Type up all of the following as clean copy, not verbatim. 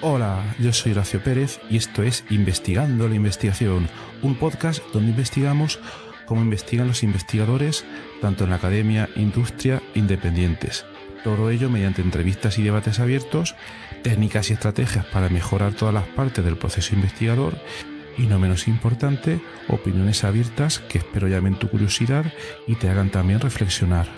Hola, yo soy Horacio Pérez y esto es Investigando la Investigación, un podcast donde investigamos cómo investigan los investigadores, tanto en la academia, industria e independientes. Todo ello mediante entrevistas y debates abiertos, técnicas y estrategias para mejorar todas las partes del proceso investigador y, no menos importante, opiniones abiertas que espero llamen tu curiosidad y te hagan también reflexionar.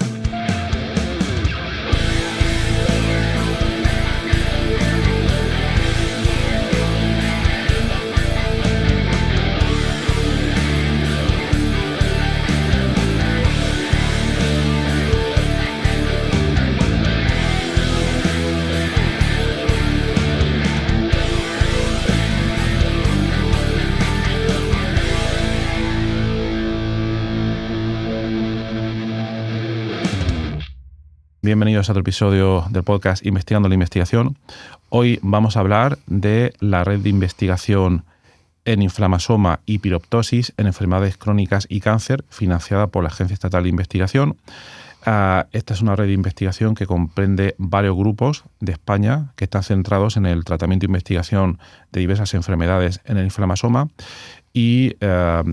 Bienvenidos a otro episodio del podcast Investigando la Investigación. Hoy vamos a hablar de la red de investigación en inflamasoma y piroptosis en enfermedades crónicas y cáncer, financiada por la Agencia Estatal de Investigación. Esta es una red de investigación que comprende varios grupos de España que están centrados en el tratamiento e investigación de diversas enfermedades en el inflamasoma y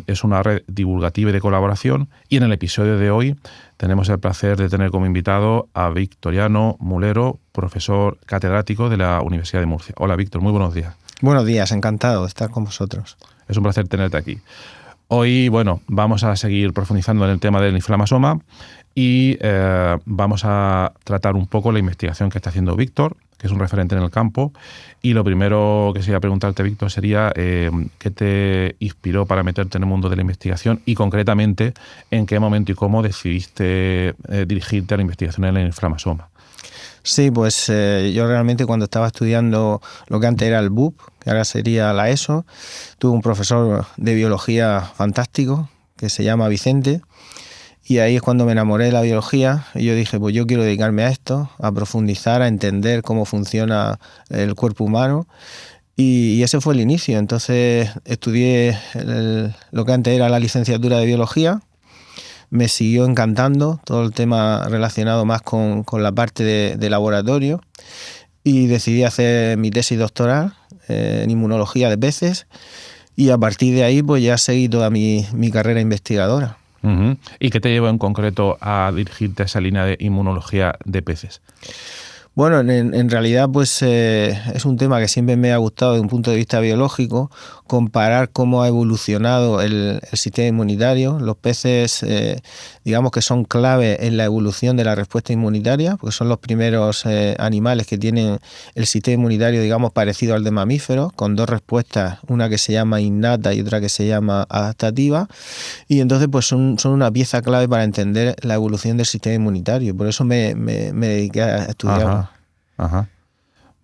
es una red divulgativa y de colaboración. Y en el episodio de hoy tenemos el placer de tener como invitado a Victoriano Mulero, profesor catedrático de la Universidad de Murcia. Hola Víctor, muy buenos días. Buenos días, encantado de estar con vosotros. Es un placer tenerte aquí. Hoy, vamos a seguir profundizando en el tema del inflamasoma y vamos a tratar un poco la investigación que está haciendo Víctor, que es un referente en el campo. Y lo primero que sería preguntarte, Víctor, sería ¿qué te inspiró para meterte en el mundo de la investigación y concretamente en qué momento y cómo decidiste dirigirte a la investigación en el inflamasoma? Sí, pues yo realmente cuando estaba estudiando lo que antes era el BUP, que ahora sería la ESO, tuve un profesor de biología fantástico que se llama Vicente, y ahí es cuando me enamoré de la biología y yo dije, pues yo quiero dedicarme a esto, a profundizar, a entender cómo funciona el cuerpo humano, y ese fue el inicio. Entonces estudié lo que antes era la licenciatura de biología. Me siguió encantando todo el tema relacionado más con la parte de laboratorio y decidí hacer mi tesis doctoral en inmunología de peces y a partir de ahí pues ya seguí toda mi carrera investigadora. Uh-huh. ¿Y qué te llevó en concreto a dirigirte a esa línea de inmunología de peces? Bueno, en realidad pues es un tema que siempre me ha gustado desde un punto de vista biológico, comparar cómo ha evolucionado el sistema inmunitario. Los peces, digamos que son clave en la evolución de la respuesta inmunitaria, porque son los primeros animales que tienen el sistema inmunitario, digamos, parecido al de mamíferos, con dos respuestas, una que se llama innata y otra que se llama adaptativa, y entonces pues son una pieza clave para entender la evolución del sistema inmunitario. Por eso me dediqué a estudiarlo. Ajá.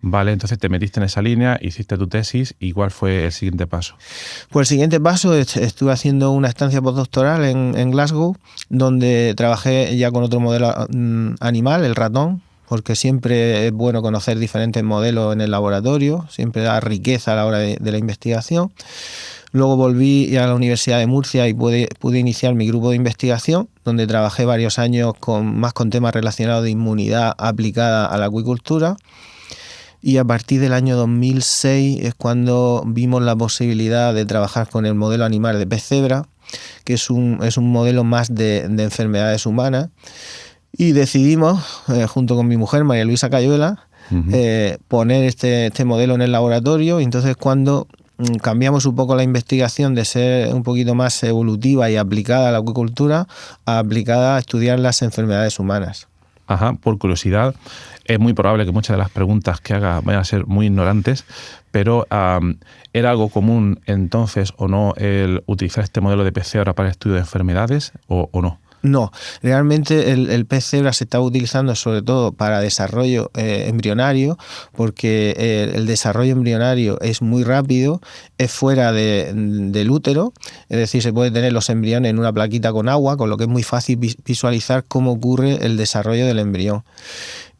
Vale, entonces te metiste en esa línea, hiciste tu tesis, ¿y cuál fue el siguiente paso? Pues el siguiente paso, estuve haciendo una estancia postdoctoral en Glasgow, donde trabajé ya con otro modelo animal, el ratón, porque siempre es bueno conocer diferentes modelos en el laboratorio, siempre da riqueza a la hora de la investigación. Luego volví a la Universidad de Murcia y pude iniciar mi grupo de investigación, donde trabajé varios años más con temas relacionados de inmunidad aplicada a la acuicultura. Y a partir del año 2006 es cuando vimos la posibilidad de trabajar con el modelo animal de pez cebra, que es un modelo más de enfermedades humanas. Y decidimos, junto con mi mujer, María Luisa Cayuela, poner este modelo en el laboratorio. Y entonces cuando cambiamos un poco la investigación de ser un poquito más evolutiva y aplicada a la acuicultura a aplicada a estudiar las enfermedades humanas. Ajá, por curiosidad, es muy probable que muchas de las preguntas que haga vayan a ser muy ignorantes, pero ¿era algo común entonces o no el utilizar este modelo de pez cebra para el estudio de enfermedades o no? No, realmente el pez cebra se está utilizando sobre todo para desarrollo embrionario, porque el desarrollo embrionario es muy rápido, es fuera del útero, es decir, se puede tener los embriones en una plaquita con agua, con lo que es muy fácil visualizar cómo ocurre el desarrollo del embrión.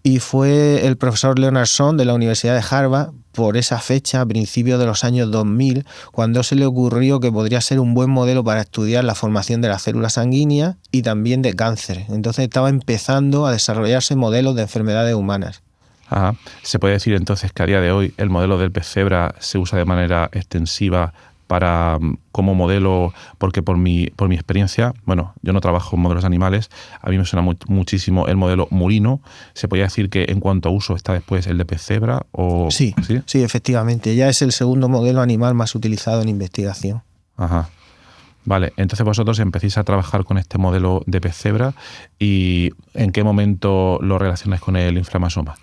Y fue el profesor Leonard Song de la Universidad de Harvard, por esa fecha, a principios de los años 2000, cuando se le ocurrió que podría ser un buen modelo para estudiar la formación de las células sanguíneas y también de cáncer. Entonces estaba empezando a desarrollarse modelos de enfermedades humanas. Ajá. ¿Se puede decir entonces que a día de hoy el modelo del pez cebra se usa de manera extensiva como modelo? Porque por mi experiencia, bueno, yo no trabajo en modelos animales, a mí me suena muchísimo el modelo murino. ¿Se podría decir que en cuanto a uso está después el de pez cebra? Sí, efectivamente. Ya es el segundo modelo animal más utilizado en investigación. Ajá. Vale, entonces vosotros empecéis a trabajar con este modelo de pez cebra, y ¿en qué momento lo relacionáis con el inflamasoma?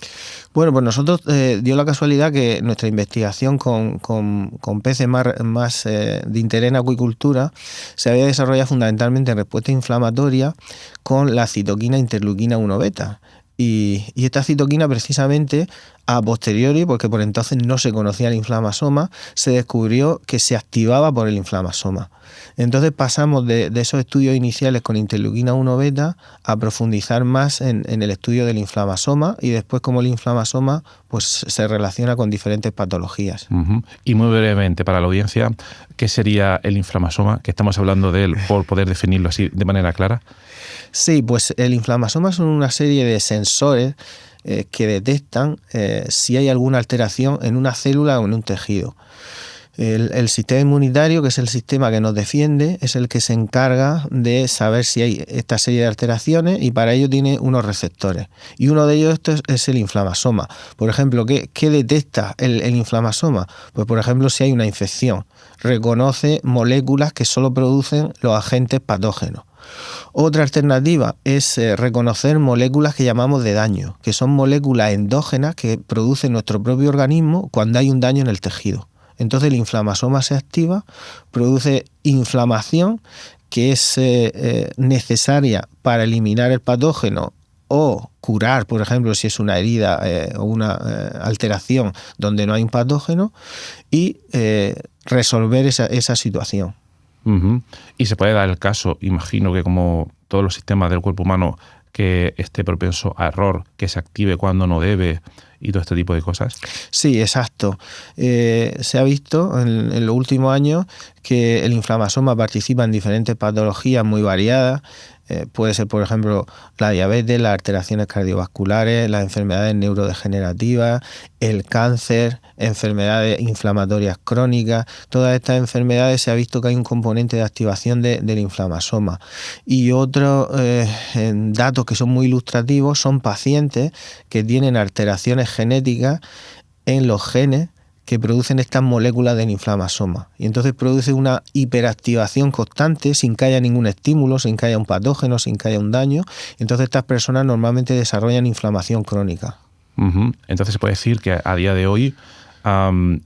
Bueno, pues nosotros dio la casualidad que nuestra investigación con peces más de interés en acuicultura se había desarrollado fundamentalmente en respuesta inflamatoria con la citoquina interleuquina 1 beta. Y esta citoquina, precisamente, a posteriori, porque por entonces no se conocía el inflamasoma, se descubrió que se activaba por el inflamasoma. Entonces pasamos de esos estudios iniciales con interleuquina 1 beta a profundizar más en el estudio del inflamasoma, y después cómo el inflamasoma pues, se relaciona con diferentes patologías. Uh-huh. Y muy brevemente, para la audiencia, ¿qué sería el inflamasoma? Que estamos hablando de él, por poder definirlo así de manera clara. Sí, pues el inflamasoma son una serie de sensores que detectan si hay alguna alteración en una célula o en un tejido. El sistema inmunitario, que es el sistema que nos defiende, es el que se encarga de saber si hay esta serie de alteraciones, y para ello tiene unos receptores. Y uno de ellos es el inflamasoma. Por ejemplo, ¿qué detecta el inflamasoma? Pues, por ejemplo, si hay una infección, reconoce moléculas que solo producen los agentes patógenos. Otra alternativa es reconocer moléculas que llamamos de daño, que son moléculas endógenas que produce nuestro propio organismo cuando hay un daño en el tejido. Entonces el inflamasoma se activa, produce inflamación que es necesaria para eliminar el patógeno o curar, por ejemplo, si es una herida o una alteración donde no hay un patógeno, y resolver esa situación. Uh-huh. Y se puede dar el caso, imagino que como todos los sistemas del cuerpo humano, que esté propenso a error, que se active cuando no debe y todo este tipo de cosas. Sí, exacto. Se ha visto en los últimos años que el inflamasoma participa en diferentes patologías muy variadas. Puede ser, por ejemplo, la diabetes, las alteraciones cardiovasculares, las enfermedades neurodegenerativas, el cáncer, enfermedades inflamatorias crónicas. Todas estas enfermedades se ha visto que hay un componente de activación del inflamasoma. Y otros datos que son muy ilustrativos son pacientes que tienen alteraciones genéticas en los genes que producen estas moléculas del inflamasoma. Y entonces produce una hiperactivación constante sin que haya ningún estímulo, sin que haya un patógeno, sin que haya un daño. Entonces estas personas normalmente desarrollan inflamación crónica. Uh-huh. Entonces se puede decir que a día de hoy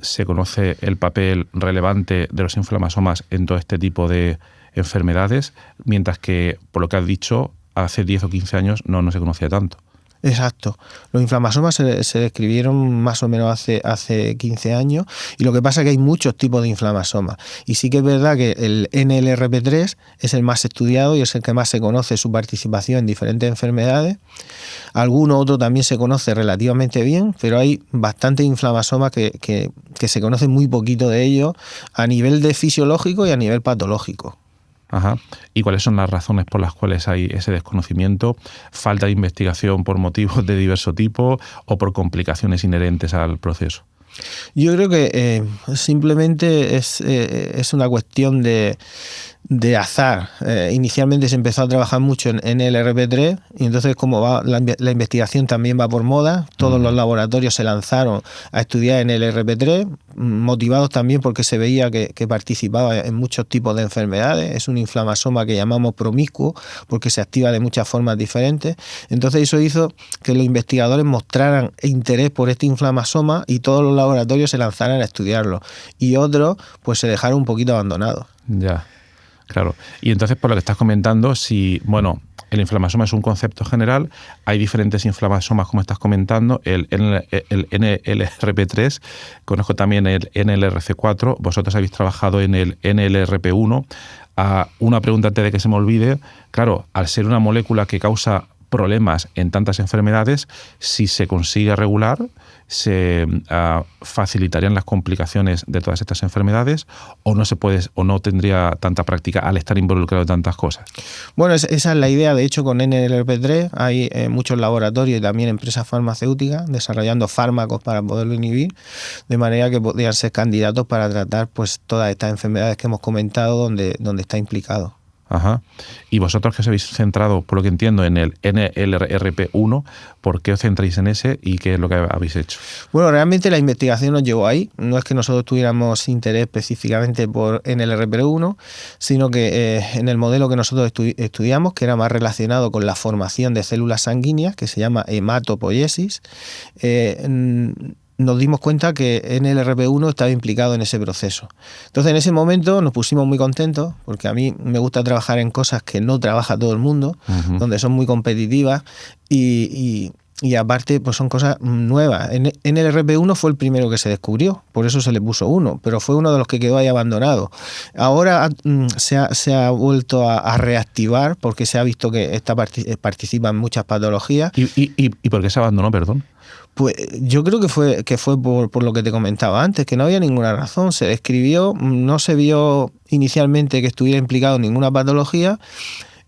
se conoce el papel relevante de los inflamasomas en todo este tipo de enfermedades, mientras que, por lo que has dicho, hace 10 o 15 años no se conocía tanto. Exacto. Los inflamasomas se describieron más o menos hace 15 años, y lo que pasa es que hay muchos tipos de inflamasomas. Y sí que es verdad que el NLRP3 es el más estudiado y es el que más se conoce su participación en diferentes enfermedades. Alguno otro también se conoce relativamente bien, pero hay bastantes inflamasomas que se conoce muy poquito de ellos a nivel de fisiológico y a nivel patológico. Ajá. ¿Y cuáles son las razones por las cuales hay ese desconocimiento? ¿Falta de investigación por motivos de diverso tipo o por complicaciones inherentes al proceso? Yo creo que simplemente es una cuestión de azar. Inicialmente se empezó a trabajar mucho en el NLRP3, y entonces como la investigación también va por moda, todos los laboratorios se lanzaron a estudiar en el NLRP3, motivados también porque se veía que participaba en muchos tipos de enfermedades. Es un inflamasoma que llamamos promiscuo porque se activa de muchas formas diferentes. Entonces eso hizo que los investigadores mostraran interés por este inflamasoma y todos los laboratorios se lanzaran a estudiarlo, y otros pues se dejaron un poquito abandonados. Ya. Claro. Y entonces, por lo que estás comentando, si, bueno, el inflamasoma es un concepto general, hay diferentes inflamasomas, como estás comentando, el NLRP3, conozco también el NLRC4, vosotros habéis trabajado en el NLRP1. Una pregunta antes de que se me olvide, claro, al ser una molécula que causa problemas en tantas enfermedades, si se consigue regular, se facilitarían las complicaciones de todas estas enfermedades, o no se puede, o no tendría tanta práctica al estar involucrado en tantas cosas. Bueno, esa es la idea. De hecho, con NLRP3 hay muchos laboratorios y también empresas farmacéuticas desarrollando fármacos para poderlo inhibir, de manera que podrían ser candidatos para tratar pues todas estas enfermedades que hemos comentado donde está implicado. Ajá. Y vosotros que os habéis centrado, por lo que entiendo, en el NLRP1, ¿por qué os centráis en ese y qué es lo que habéis hecho? Bueno, realmente la investigación nos llevó ahí. No es que nosotros tuviéramos interés específicamente por NLRP1, sino que en el modelo que nosotros estudiamos, que era más relacionado con la formación de células sanguíneas, que se llama hematopoiesis, nos dimos cuenta que NLRP1 estaba implicado en ese proceso. Entonces, en ese momento nos pusimos muy contentos, porque a mí me gusta trabajar en cosas que no trabaja todo el mundo, donde son muy competitivas y aparte pues son cosas nuevas. NLRP1 fue el primero que se descubrió, por eso se le puso 1, pero fue uno de los que quedó ahí abandonado. Ahora se ha vuelto a reactivar porque se ha visto que participa en muchas patologías. ¿Y por qué se abandonó, perdón? Pues yo creo que fue por lo que te comentaba antes, que no había ninguna razón. Se describió, no se vio inicialmente que estuviera implicado en ninguna patología,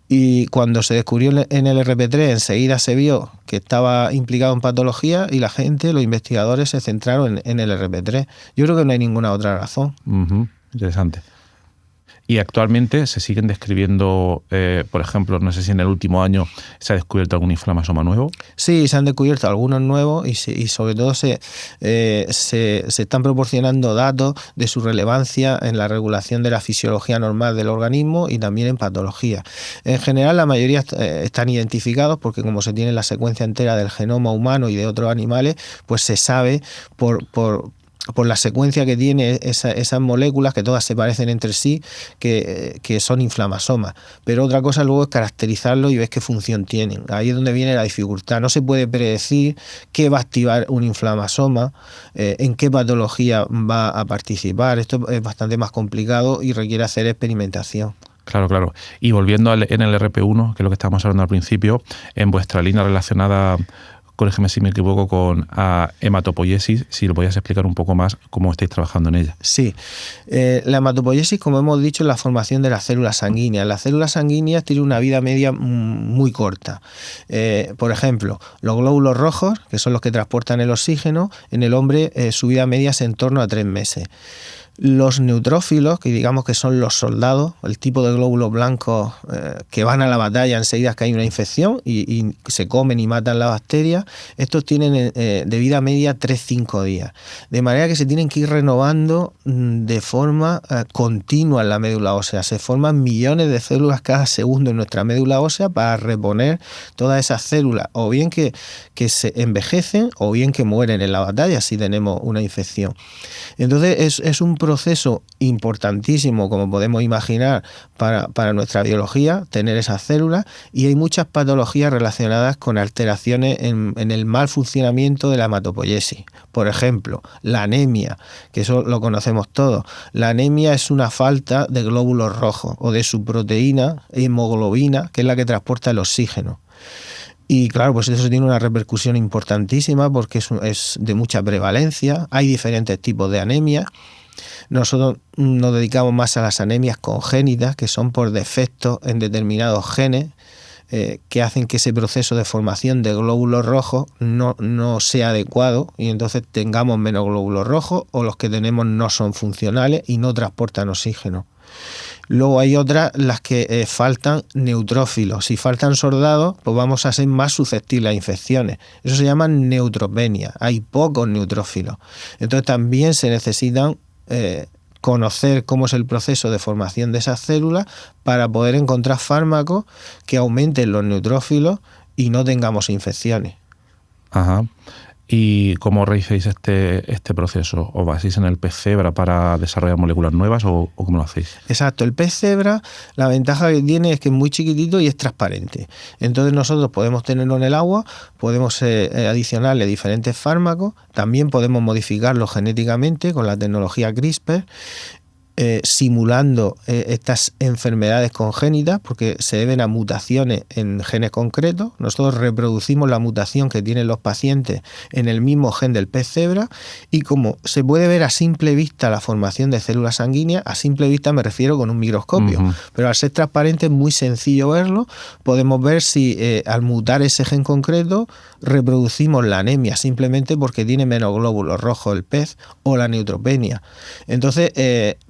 y cuando se descubrió en el RP3 enseguida se vio que estaba implicado en patología y la gente, los investigadores, se centraron en el RP3. Yo creo que no hay ninguna otra razón. Interesante. Y actualmente se siguen describiendo, por ejemplo, no sé si en el último año se ha descubierto algún inflamasoma nuevo. Sí, se han descubierto algunos nuevos y sobre todo se están proporcionando datos de su relevancia en la regulación de la fisiología normal del organismo y también en patología. En general, la mayoría están identificados porque como se tiene la secuencia entera del genoma humano y de otros animales, pues se sabe por la secuencia que tiene esas moléculas, que todas se parecen entre sí, que son inflamasomas. Pero otra cosa luego es caracterizarlo y ver qué función tienen. Ahí es donde viene la dificultad. No se puede predecir qué va a activar un inflamasoma, en qué patología va a participar. Esto es bastante más complicado y requiere hacer experimentación. Claro. Y volviendo al NLRP1, que es lo que estábamos hablando al principio, en vuestra línea relacionada, corrígeme si me equivoco, con hematopoiesis, si lo podías explicar un poco más cómo estáis trabajando en ella. Sí, la hematopoiesis, como hemos dicho, es la formación de las células sanguíneas. Las células sanguíneas tienen una vida media muy corta. Por ejemplo, los glóbulos rojos, que son los que transportan el oxígeno, en el hombre su vida media es en torno a 3 meses. Los neutrófilos, que digamos que son los soldados, el tipo de glóbulos blancos que van a la batalla enseguida que hay una infección y se comen y matan la bacteria, estos tienen de vida media 3-5 días. De manera que se tienen que ir renovando de forma continua en la médula ósea. Se forman millones de células cada segundo en nuestra médula ósea para reponer todas esas células, o bien que se envejecen o bien que mueren en la batalla si tenemos una infección. Entonces es un proceso importantísimo, como podemos imaginar, para nuestra biología, tener esas células, y hay muchas patologías relacionadas con alteraciones en el mal funcionamiento de la hematopoiesis. Por ejemplo, la anemia, que eso lo conocemos todos. La anemia es una falta de glóbulos rojos o de su proteína hemoglobina, que es la que transporta el oxígeno. Y claro, pues eso tiene una repercusión importantísima porque es de mucha prevalencia. Hay diferentes tipos de anemia. Nosotros nos dedicamos más a las anemias congénitas, que son por defectos en determinados genes que hacen que ese proceso de formación de glóbulos rojos no sea adecuado y entonces tengamos menos glóbulos rojos, o los que tenemos no son funcionales y no transportan oxígeno. Luego hay otras, las que faltan neutrófilos. Si faltan soldados, pues vamos a ser más susceptibles a infecciones. Eso se llama neutropenia. Hay pocos neutrófilos. Entonces también se necesitan conocer cómo es el proceso de formación de esas células para poder encontrar fármacos que aumenten los neutrófilos y no tengamos infecciones. Ajá. ¿Y cómo realizáis este proceso? ¿Os basáis en el pez cebra para desarrollar moléculas nuevas o cómo lo hacéis? Exacto, el pez cebra, la ventaja que tiene es que es muy chiquitito y es transparente. Entonces nosotros podemos tenerlo en el agua, podemos adicionarle diferentes fármacos, también podemos modificarlo genéticamente con la tecnología CRISPR. simulando estas enfermedades congénitas, porque se deben a mutaciones en genes concretos. Nosotros reproducimos la mutación que tienen los pacientes en el mismo gen del pez cebra, y como se puede ver a simple vista la formación de células sanguíneas, a simple vista me refiero con un microscopio, pero al ser transparente es muy sencillo verlo. Podemos ver si al mutar ese gen concreto reproducimos la anemia simplemente porque tiene menos glóbulos rojos el pez, o la neutropenia. Entonces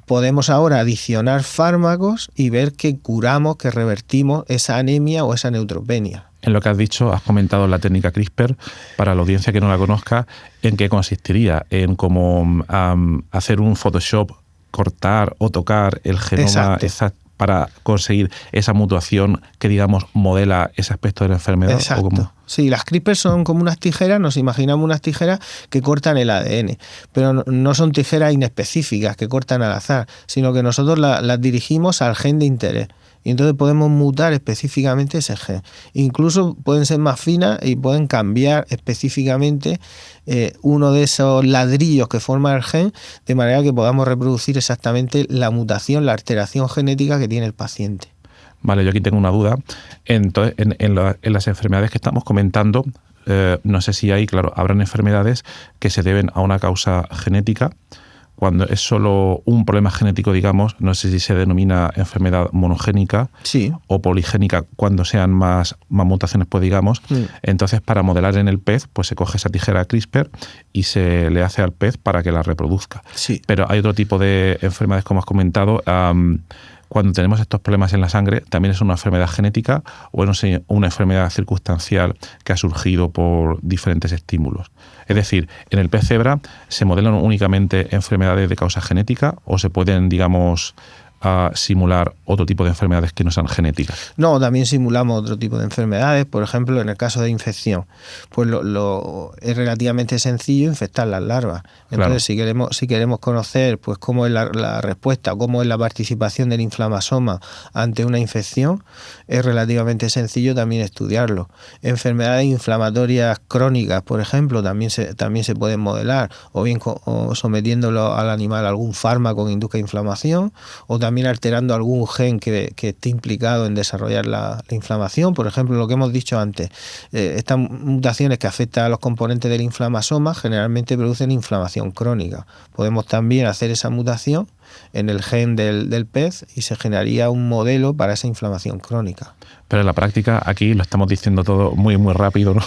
podemos ahora adicionar fármacos y ver que curamos, que revertimos esa anemia o esa neutropenia. En lo que has dicho, has comentado la técnica CRISPR. Para la audiencia que no la conozca, ¿en qué consistiría? ¿En cómo hacer un Photoshop, cortar o tocar el genoma para conseguir esa mutación que, digamos, modela ese aspecto de la enfermedad? Exacto. ¿O cómo? Sí, las CRISPR son como unas tijeras, nos imaginamos unas tijeras que cortan el ADN, pero no son tijeras inespecíficas que cortan al azar, sino que nosotros las dirigimos al gen de interés. Y entonces podemos mutar específicamente ese gen. Incluso pueden ser más finas y pueden cambiar específicamente uno de esos ladrillos que forma el gen, de manera que podamos reproducir exactamente la mutación, la alteración genética que tiene el paciente. Vale, yo aquí tengo una duda. Entonces, en las enfermedades que estamos comentando, no sé si habrán enfermedades que se deben a una causa genética. Cuando es solo un problema genético, digamos, no sé si se denomina enfermedad monogénica, sí, o poligénica cuando sean más mutaciones, pues digamos. Entonces, para modelar en el pez, pues se coge esa tijera CRISPR y se le hace al pez para que la reproduzca. Sí. Pero hay otro tipo de enfermedades, como has comentado. Cuando tenemos estos problemas en la sangre, ¿también es una enfermedad genética o es una enfermedad circunstancial que ha surgido por diferentes estímulos? Es decir, ¿en el pez cebra se modelan únicamente enfermedades de causa genética o se pueden, digamos, simular otro tipo de enfermedades que no sean genéticas? No, también simulamos otro tipo de enfermedades. Por ejemplo, en el caso de infección, pues es relativamente sencillo infectar las larvas. Entonces, claro, si queremos conocer pues cómo es la respuesta, cómo es la participación del inflamasoma ante una infección, es relativamente sencillo también estudiarlo. Enfermedades inflamatorias crónicas, por ejemplo, también se pueden modelar, o bien sometiéndolo al animal a algún fármaco que induzca inflamación, o también alterando algún gen que esté implicado en desarrollar la inflamación. Por ejemplo, lo que hemos dicho antes, estas mutaciones que afectan a los componentes del inflamasoma generalmente producen inflamación crónica. Podemos también hacer esa mutación en el gen del pez y se generaría un modelo para esa inflamación crónica. Pero en la práctica, aquí lo estamos diciendo todo muy, muy rápido, ¿no?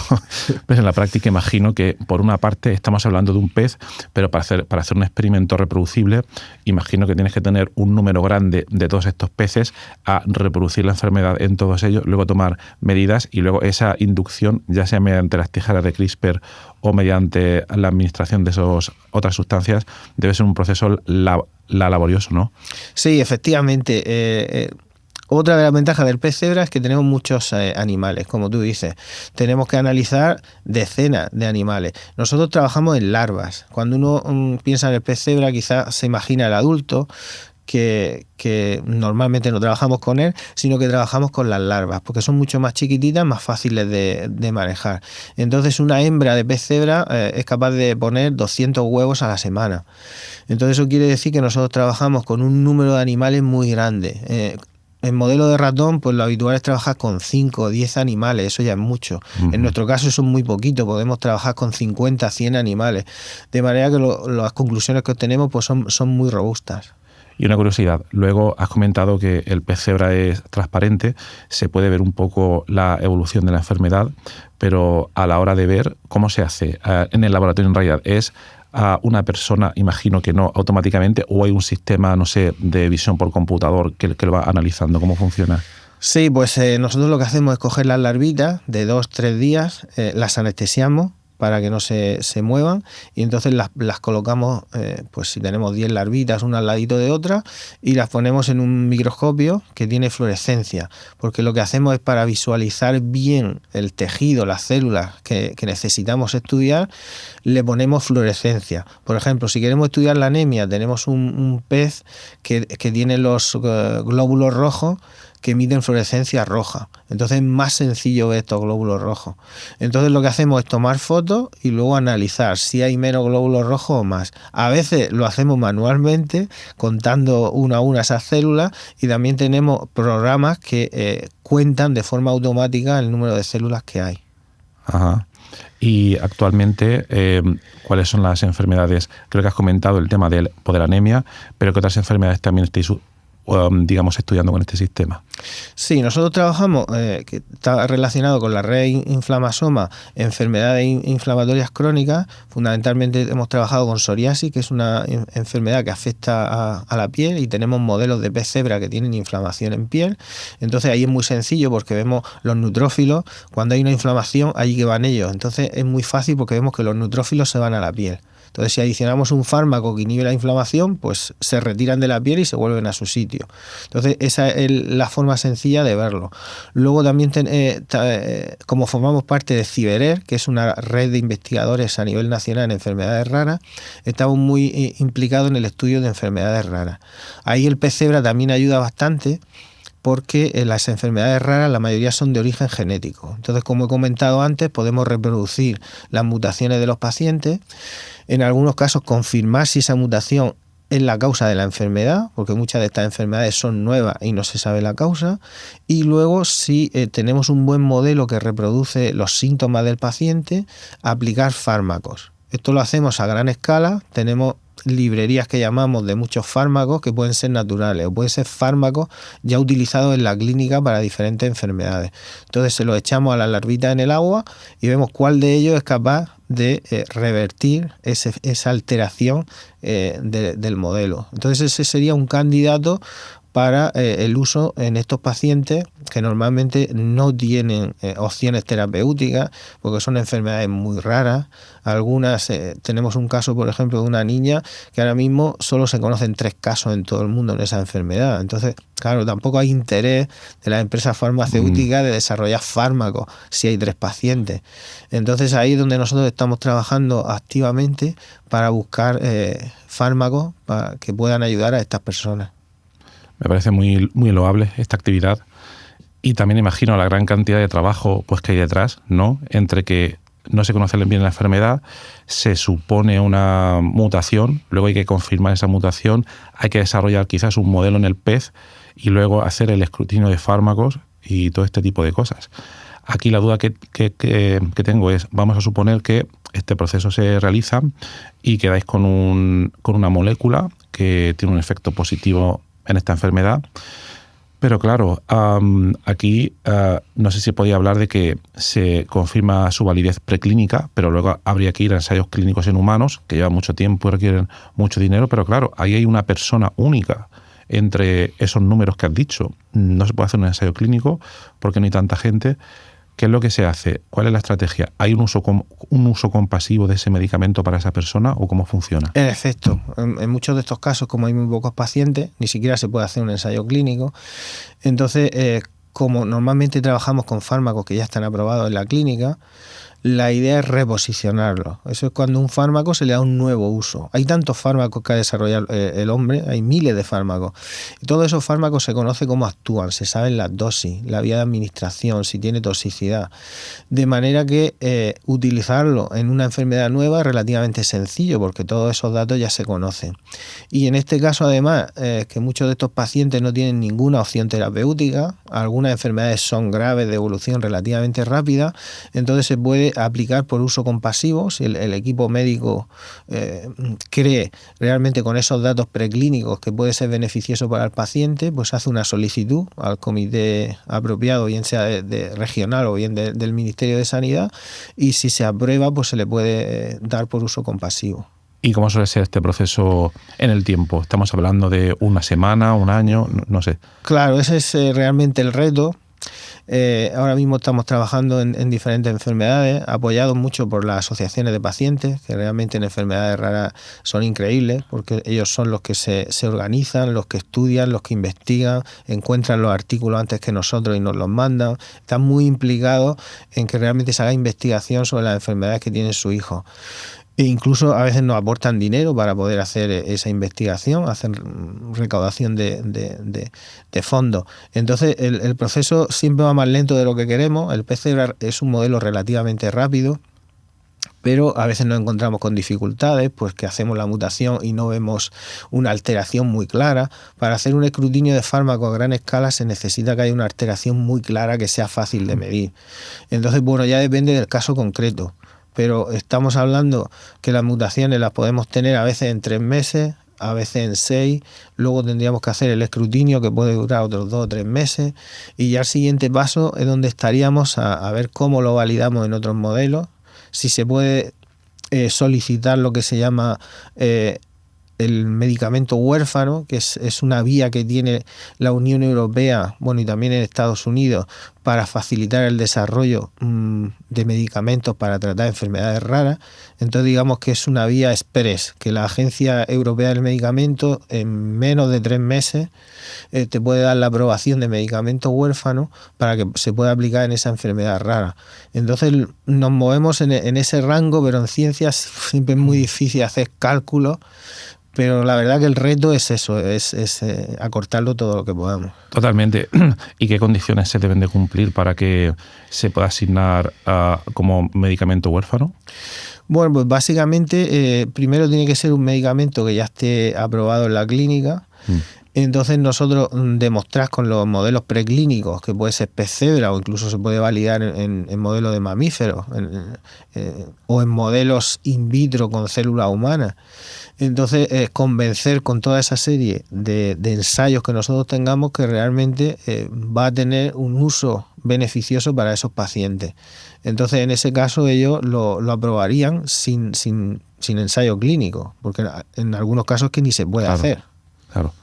Pero en la práctica imagino que, por una parte, estamos hablando de un pez, pero para hacer un experimento reproducible, imagino que tienes que tener un número grande de todos estos peces a reproducir la enfermedad en todos ellos, luego tomar medidas y luego esa inducción, ya sea mediante las tijeras de CRISPR o mediante la administración de esas otras sustancias, debe ser un proceso laborioso, ¿no? Sí, efectivamente. Otra de las ventajas del pez cebra es que tenemos muchos animales, como tú dices. Tenemos que analizar decenas de animales. Nosotros trabajamos en larvas. Cuando uno piensa en el pez cebra, quizás se imagina el adulto, que normalmente no trabajamos con él, sino que trabajamos con las larvas, porque son mucho más chiquititas, más fáciles de manejar. Entonces, una hembra de pez cebra es capaz de poner 200 huevos a la semana. Entonces, eso quiere decir que nosotros trabajamos con un número de animales muy grande. En modelo de ratón, pues lo habitual es trabajar con 5 o 10 animales, eso ya es mucho. En nuestro caso eso es muy poquito, podemos trabajar con 50, 100 animales. De manera que las conclusiones que obtenemos pues son muy robustas. Y una curiosidad, luego has comentado que el pez cebra es transparente, se puede ver un poco la evolución de la enfermedad, pero a la hora de ver cómo se hace en el laboratorio, en realidad es a una persona, imagino que no automáticamente, o hay un sistema, no sé, de visión por computador que lo va analizando. ¿Cómo funciona? Sí, pues nosotros lo que hacemos es coger las larvitas de 2-3 días, las anestesiamos para que no se muevan, y entonces las colocamos, pues si tenemos 10 larvitas, una al ladito de otra, y las ponemos en un microscopio que tiene fluorescencia, porque lo que hacemos es, para visualizar bien el tejido, las células que necesitamos estudiar, le ponemos fluorescencia. Por ejemplo, si queremos estudiar la anemia, tenemos un pez que tiene los glóbulos rojos que emiten fluorescencia roja. Entonces es más sencillo ver estos glóbulos rojos. Entonces lo que hacemos es tomar fotos y luego analizar si hay menos glóbulos rojos o más. A veces lo hacemos manualmente, contando una a una esas células, y también tenemos programas que cuentan de forma automática el número de células que hay. Ajá. Y actualmente, ¿cuáles son las enfermedades? Creo que has comentado el tema de la anemia, pero ¿qué otras enfermedades también estáis, digamos, estudiando con este sistema? Sí, nosotros trabajamos, que está relacionado con la red inflamasoma, enfermedades inflamatorias crónicas. Fundamentalmente hemos trabajado con psoriasis, que es una enfermedad que afecta a la piel, y tenemos modelos de pez cebra que tienen inflamación en piel. Entonces ahí es muy sencillo porque vemos los neutrófilos, cuando hay una inflamación, allí que van ellos. Entonces es muy fácil porque vemos que los neutrófilos se van a la piel. Entonces, si adicionamos un fármaco que inhibe la inflamación, pues se retiran de la piel y se vuelven a su sitio. Entonces, esa es la forma sencilla de verlo. Luego también, como formamos parte de CIBERER, que es una red de investigadores a nivel nacional en enfermedades raras, estamos muy implicados en el estudio de enfermedades raras. Ahí el pez cebra también ayuda bastante, porque las enfermedades raras la mayoría son de origen genético. Entonces, como he comentado antes, podemos reproducir las mutaciones de los pacientes, en algunos casos confirmar si esa mutación es la causa de la enfermedad, porque muchas de estas enfermedades son nuevas y no se sabe la causa, y luego si tenemos un buen modelo que reproduce los síntomas del paciente, aplicar fármacos. Esto lo hacemos a gran escala, tenemos librerías que llamamos de muchos fármacos que pueden ser naturales o pueden ser fármacos ya utilizados en la clínica para diferentes enfermedades. Entonces se los echamos a las larvitas en el agua y vemos cuál de ellos es capaz de revertir esa alteración del modelo. Entonces ese sería un candidato para el uso en estos pacientes que normalmente no tienen opciones terapéuticas porque son enfermedades muy raras. Algunas, tenemos un caso, por ejemplo, de una niña que ahora mismo solo se conocen 3 casos en todo el mundo en esa enfermedad. Entonces, claro, tampoco hay interés de las empresas farmacéuticas de desarrollar fármacos si hay 3 pacientes. Entonces ahí es donde nosotros estamos trabajando activamente para buscar fármacos que puedan ayudar a estas personas. Me parece muy, muy loable esta actividad, y también imagino la gran cantidad de trabajo pues que hay detrás, ¿no? Entre que no se conoce bien la enfermedad, se supone una mutación, luego hay que confirmar esa mutación, hay que desarrollar quizás un modelo en el pez y luego hacer el escrutinio de fármacos y todo este tipo de cosas. Aquí la duda que tengo es, vamos a suponer que este proceso se realiza y quedáis con una molécula que tiene un efecto positivo en esta enfermedad, pero claro, aquí no sé si podía hablar de que se confirma su validez preclínica, pero luego habría que ir a ensayos clínicos en humanos, que llevan mucho tiempo y requieren mucho dinero, pero claro, ahí hay una persona única entre esos números que has dicho. No se puede hacer un ensayo clínico porque no hay tanta gente. ¿Qué es lo que se hace? ¿Cuál es la estrategia? ¿Hay un uso compasivo de ese medicamento para esa persona o cómo funciona? En efecto, en muchos de estos casos, como hay muy pocos pacientes, ni siquiera se puede hacer un ensayo clínico. Entonces, como normalmente trabajamos con fármacos que ya están aprobados en la clínica, la idea es reposicionarlo. Eso es cuando un fármaco se le da un nuevo uso. Hay tantos fármacos que ha desarrollado el hombre, hay miles de fármacos. Y todos esos fármacos se conoce cómo actúan, se saben las dosis, la vía de administración, si tiene toxicidad. De manera que utilizarlo en una enfermedad nueva es relativamente sencillo porque todos esos datos ya se conocen. Y en este caso, además, que muchos de estos pacientes no tienen ninguna opción terapéutica, algunas enfermedades son graves de evolución relativamente rápida, entonces se puede aplicar por uso compasivo. Si el equipo médico cree realmente con esos datos preclínicos que puede ser beneficioso para el paciente, pues hace una solicitud al comité apropiado, bien sea de regional o bien del Ministerio de Sanidad, y si se aprueba, pues se le puede dar por uso compasivo. ¿Y cómo suele ser este proceso en el tiempo? ¿Estamos hablando de una semana, un año? No sé. Claro, ese es realmente el reto. Ahora mismo estamos trabajando en diferentes enfermedades, apoyados mucho por las asociaciones de pacientes, que realmente en enfermedades raras son increíbles, porque ellos son los que se organizan, los que estudian, los que investigan, encuentran los artículos antes que nosotros y nos los mandan. Están muy implicados en que realmente se haga investigación sobre las enfermedades que tiene su hijo. E incluso a veces nos aportan dinero para poder hacer esa investigación, hacer recaudación de fondos. Entonces el proceso siempre va más lento de lo que queremos. El PCR es un modelo relativamente rápido, pero a veces nos encontramos con dificultades, pues que hacemos la mutación y no vemos una alteración muy clara. Para hacer un escrutinio de fármacos a gran escala se necesita que haya una alteración muy clara que sea fácil de medir. Entonces, bueno, ya depende del caso concreto, pero estamos hablando que las mutaciones las podemos tener a veces en 3 meses, a veces en 6, luego tendríamos que hacer el escrutinio que puede durar otros 2 o 3 meses, y ya el siguiente paso es donde estaríamos a ver cómo lo validamos en otros modelos, si se puede solicitar lo que se llama el medicamento huérfano, que es una vía que tiene la Unión Europea, bueno, y también en Estados Unidos, para facilitar el desarrollo de medicamentos para tratar enfermedades raras. Entonces digamos que es una vía express, que la Agencia Europea del Medicamento en menos de 3 meses te puede dar la aprobación de medicamentos huérfanos para que se pueda aplicar en esa enfermedad rara. Entonces nos movemos en ese rango, pero en ciencias siempre es muy difícil hacer cálculos. Pero la verdad que el reto es eso, es acortarlo todo lo que podamos. Totalmente. ¿Y qué condiciones se deben de cumplir para que se pueda asignar como medicamento huérfano? Bueno, pues básicamente primero tiene que ser un medicamento que ya esté aprobado en la clínica. Entonces nosotros demostramos con los modelos preclínicos, que puede ser pez cebra o incluso se puede validar en modelos de mamíferos o en modelos in vitro con células humanas. Entonces, convencer con toda esa serie de ensayos que nosotros tengamos que realmente va a tener un uso beneficioso para esos pacientes. Entonces, en ese caso, ellos lo aprobarían sin ensayo clínico, porque en algunos casos que ni se puede hacer. Claro.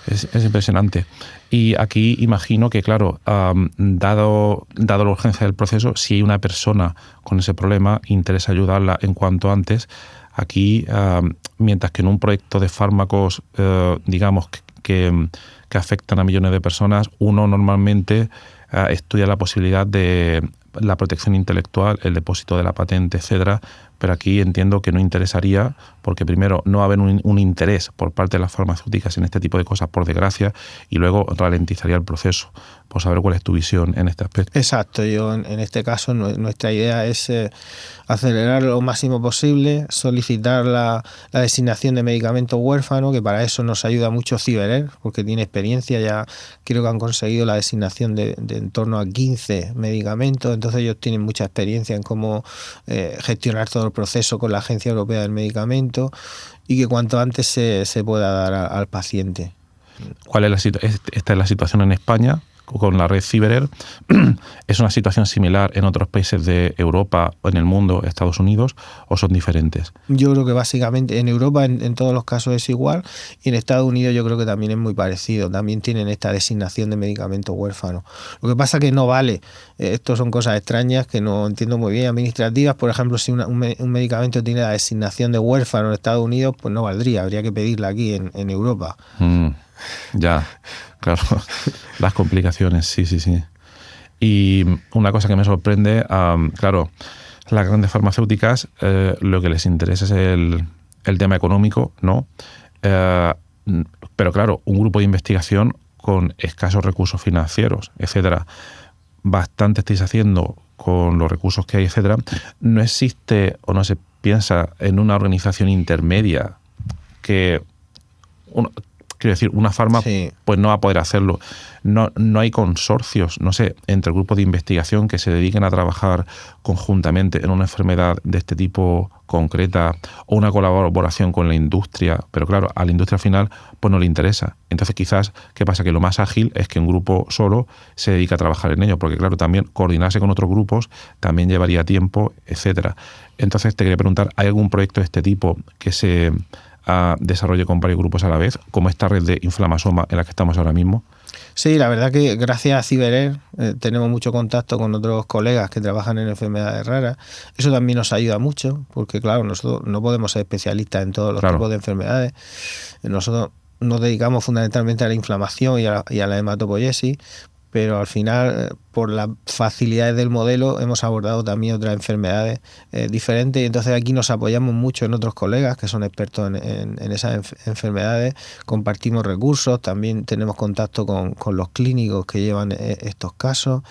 Es impresionante. Y aquí imagino que, claro, dado la urgencia del proceso, si hay una persona con ese problema, interesa ayudarla en cuanto antes. Aquí, mientras que en un proyecto de fármacos, digamos, que afectan a millones de personas, uno normalmente estudia la posibilidad de la protección intelectual, el depósito de la patente, etcétera, pero aquí entiendo que no interesaría, porque primero no va a haber un interés por parte de las farmacéuticas en este tipo de cosas, por desgracia, y luego ralentizaría el proceso. Por saber cuál es tu visión en este aspecto. Exacto, yo en este caso nuestra idea es acelerar lo máximo posible, solicitar la designación de medicamentos huérfanos, que para eso nos ayuda mucho CiberAir, porque tiene experiencia, ya creo que han conseguido la designación de en torno a 15 medicamentos, entonces ellos tienen mucha experiencia en cómo gestionar todo el proceso con la Agencia Europea del Medicamento y que cuanto antes se pueda dar al paciente. ¿Cuál es esta es la situación en España con la red CiberAir? ¿Es una situación similar en otros países de Europa o en el mundo, Estados Unidos, o son diferentes? Yo creo que básicamente en Europa en todos los casos es igual, y en Estados Unidos yo creo que también es muy parecido. También tienen esta designación de medicamentos huérfanos. Lo que pasa que no vale. Esto son cosas extrañas que no entiendo muy bien, administrativas. Por ejemplo, si un medicamento tiene la designación de huérfano en Estados Unidos, pues no valdría. Habría que pedirla aquí en Europa. Ya, claro, las complicaciones, sí. Y una cosa que me sorprende, claro, las grandes farmacéuticas lo que les interesa es el tema económico, ¿no? Pero claro, un grupo de investigación con escasos recursos financieros, etcétera, bastante estáis haciendo con los recursos que hay, etcétera. No existe o no se piensa en una organización intermedia que... Quiero decir, una farma pues no va a poder hacerlo. No hay consorcios, no sé, entre grupos de investigación que se dediquen a trabajar conjuntamente en una enfermedad de este tipo concreta, o una colaboración con la industria. Pero claro, a la industria final pues no le interesa. Entonces quizás, ¿qué pasa? Que lo más ágil es que un grupo solo se dedique a trabajar en ello, porque claro, también coordinarse con otros grupos también llevaría tiempo, etcétera. Entonces te quería preguntar, ¿hay algún proyecto de este tipo que se desarrolle con varios grupos a la vez, como esta red de inflamasoma en la que estamos ahora mismo? Sí, la verdad que gracias a CiberAir tenemos mucho contacto con otros colegas que trabajan en enfermedades raras. Eso también nos ayuda mucho, porque claro, nosotros no podemos ser especialistas en todos los tipos de enfermedades. Nosotros nos dedicamos fundamentalmente a la inflamación y a la hematopoiesis, pero al final por las facilidades del modelo, hemos abordado también otras enfermedades diferentes, y entonces aquí nos apoyamos mucho en otros colegas que son expertos en esas enfermedades, compartimos recursos, también tenemos contacto con los clínicos que llevan estos casos.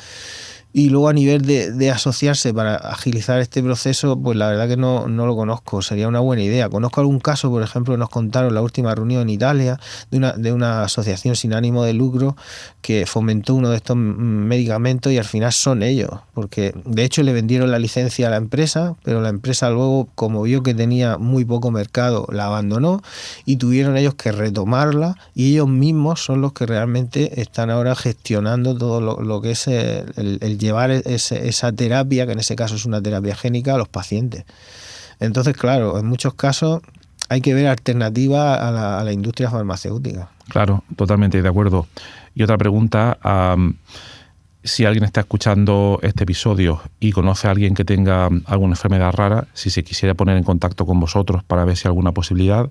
Y luego a nivel de asociarse para agilizar este proceso, pues la verdad que no lo conozco, sería una buena idea. Conozco algún caso, por ejemplo, nos contaron en la última reunión en Italia de una asociación sin ánimo de lucro que fomentó uno de estos medicamentos y al final son ellos, porque de hecho le vendieron la licencia a la empresa, pero la empresa luego, como vio que tenía muy poco mercado, la abandonó y tuvieron ellos que retomarla, y ellos mismos son los que realmente están ahora gestionando todo lo que es el llevar esa terapia, que en ese caso es una terapia génica, a los pacientes. Entonces, claro, en muchos casos hay que ver alternativas a la industria farmacéutica. Claro, totalmente de acuerdo. Y otra pregunta, si alguien está escuchando este episodio y conoce a alguien que tenga alguna enfermedad rara, si se quisiera poner en contacto con vosotros para ver si hay alguna posibilidad,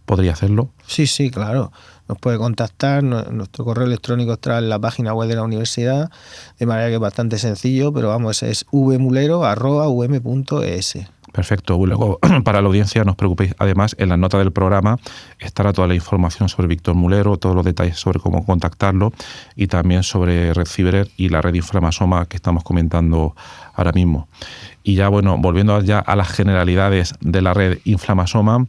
¿podría hacerlo? Sí, claro. Nos puede contactar, nuestro correo electrónico está en la página web de la universidad, de manera que es bastante sencillo, pero vamos, es vmulero@um.es. Perfecto. Luego, para la audiencia, no os preocupéis. Además, en la nota del programa estará toda la información sobre Víctor Mulero, todos los detalles sobre cómo contactarlo y también sobre Red Ciberer y la red Inflamasoma que estamos comentando ahora mismo. Y ya, bueno, volviendo ya a las generalidades de la red Inflamasoma,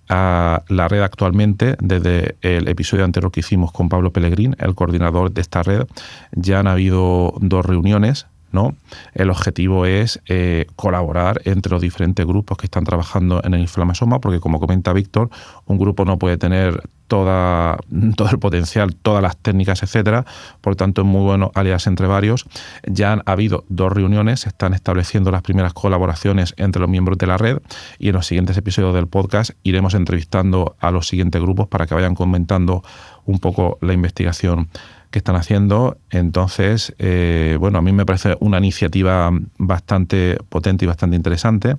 la red actualmente, desde el episodio anterior que hicimos con Pablo Pellegrín, el coordinador de esta red, ya han habido 2 reuniones, ¿no? El objetivo es colaborar entre los diferentes grupos que están trabajando en el inflamasoma, porque como comenta Víctor, un grupo no puede tener todo el potencial, todas las técnicas, etcétera. Por tanto, es muy bueno aliarse entre varios. Ya han habido 2 reuniones, se están estableciendo las primeras colaboraciones entre los miembros de la red, y en los siguientes episodios del podcast iremos entrevistando a los siguientes grupos para que vayan comentando un poco la investigación que están haciendo. Entonces, bueno, a mí me parece una iniciativa bastante potente y bastante interesante,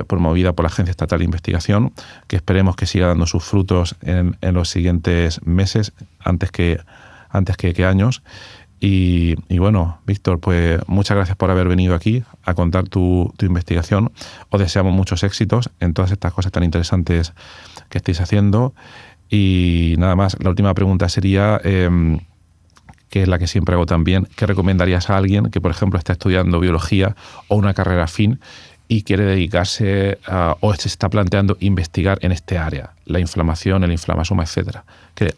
promovida por la Agencia Estatal de Investigación, que esperemos que siga dando sus frutos en los siguientes meses, antes que años. Y bueno, Víctor, pues muchas gracias por haber venido aquí a contar tu investigación. Os deseamos muchos éxitos en todas estas cosas tan interesantes que estáis haciendo. Y nada más, la última pregunta sería, que es la que siempre hago también, ¿qué recomendarías a alguien que, por ejemplo, está estudiando biología o una carrera afín y quiere dedicarse o se está planteando investigar en este área, la inflamación, el inflamasoma, etcétera? ¿Qué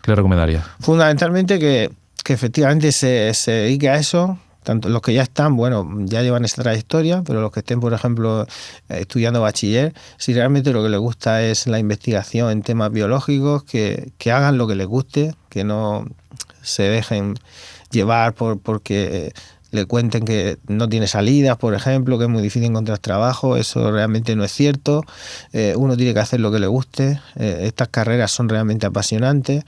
le recomendarías? Fundamentalmente que efectivamente se dedique a eso. Tanto los que ya están, bueno, ya llevan esa trayectoria, pero los que estén, por ejemplo, estudiando bachiller, si realmente lo que les gusta es la investigación en temas biológicos, que hagan lo que les guste, que no se dejen llevar porque le cuenten que no tiene salidas, por ejemplo, que es muy difícil encontrar trabajo. Eso realmente no es cierto. Uno tiene que hacer lo que le guste. Estas carreras son realmente apasionantes.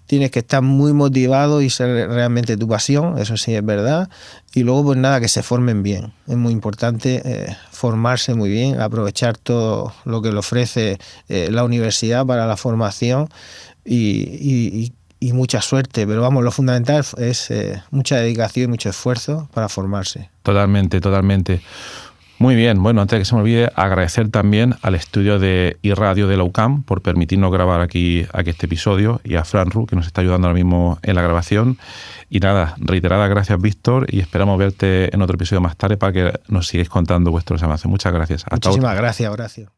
Tienes que estar muy motivado y ser realmente tu pasión, eso sí es verdad. Y luego, pues nada, que se formen bien. Es muy importante formarse muy bien, aprovechar todo lo que le ofrece la universidad para la formación y mucha suerte, pero vamos, lo fundamental es mucha dedicación y mucho esfuerzo para formarse. Totalmente. Muy bien, bueno, antes de que se me olvide, agradecer también al estudio de iRadio de la UCAM por permitirnos grabar aquí este episodio, y a Fran Ru, que nos está ayudando ahora mismo en la grabación. Y nada, reiteradas gracias, Víctor, y esperamos verte en otro episodio más tarde para que nos sigáis contando vuestros avances. Muchas gracias. Muchísimas gracias, Horacio.